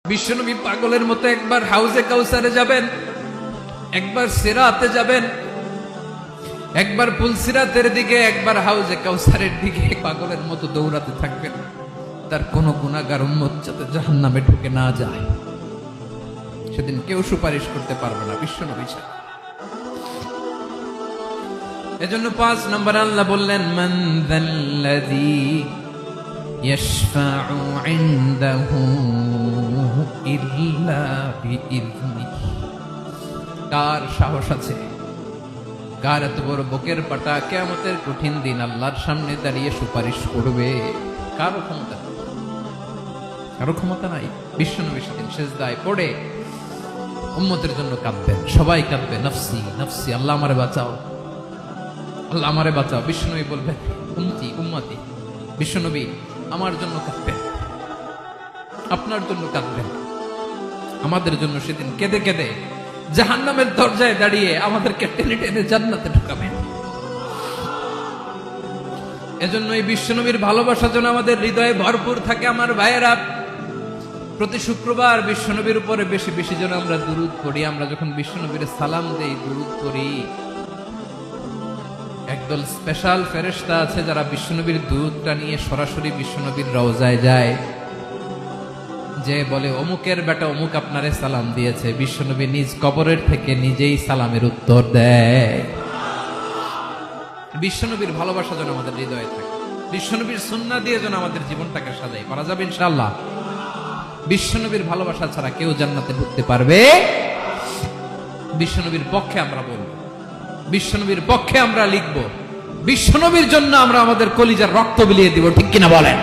বিশ্বনবী পাগলের মতো একবার হাউজে কাউসারে যাবেন, একবার সিরাতে যাবেন, একবার পুলসিরাতের দিকে, একবার হাউজে কাউসারের দিকে পাগলের মতো দৌড়াতে থাকবেন। তার কোন গুনাহগার উম্মত যাতে জাহান্নামে ঢুকে না যায়, সেদিন কেউ সুপারিশ করতে পারবে না বিশ্বনবী ছাড়া। এজন্য 5 নম্বর আল্লাহ বললেন, মান যাল্লাযী ইয়াশফাউ ইনদাহু ইল্লা বিইযনিহি। কার সাহস আছে, কার এত বড় বুকের পাটা কিয়ামতের কঠিন দিন আল্লাহর সামনে দাঁড়িয়ে সুপারিশ করবে? কারো ক্ষমতা নেই, কারো ক্ষমতা নাই। বিশ্বনবী সেদিন সিজদায় পড়ে উম্মতের জন্য কাঁদবেন, সবাই কাঁদবে, নফসি নফসি, আল্লাহ আমারে বাঁচাও, আল্লাহ আমারে বাঁচাও। বিশ্বনবী বলবেন, উম্মতি উম্মতি। বিশ্বনবী আমার জন্য কাঁদবেন, আপনার জন্য কাঁদবেন, আমাদের জন্য সেদিন কেঁদে কেঁদে জাহান্নামের দরজায় দাঁড়িয়ে আমাদেরকে টেনে টেনে জান্নাতে ঢুকাবেন। এজন্য এই বিশ্বনবীর ভালোবাসা যেন আমাদের হৃদয়ে ভরপুর থাকে। আমার ভাইয়েরা, প্রতি শুক্রবার বিশ্বনবীর উপরে বেশি বেশি যেন আমরা দুরূদ পড়ি। আমরা যখন বিশ্বনবীর সালাম দেই, দুরূদ পড়ি, একদল স্পেশাল ফেরেশতা আছে যারা বিশ্বনবীর দুরূদটা নিয়ে সরাসরি বিশ্বনবীর রওজায় যায়, যে বলে অমুকের বেটা অমুক আপনারে সালাম দিয়েছে। বিশ্বনবী নিজ কবরের থেকে নিজেই সালামের উত্তর দেয়। বিশ্বনবীর ভালোবাসা যেন আমাদের হৃদয়ে থাকে, বিশ্বনবীর সুন্নাহ দিয়ে যেন আমাদের জীবনটাকে সাজাই পারা যাবে ইনশাআল্লাহ। বিশ্বনবীর ভালোবাসা ছাড়া কেউ জান্নাতে ঢুকতে পারবে? বিশ্বনবীর পক্ষে আমরা বলবো, বিশ্বনবীর পক্ষে আমরা লিখবো, বিশ্বনবীর জন্য আমরা আমাদের কলিজার রক্ত বিলিয়ে দিব, ঠিক কিনা বলেন?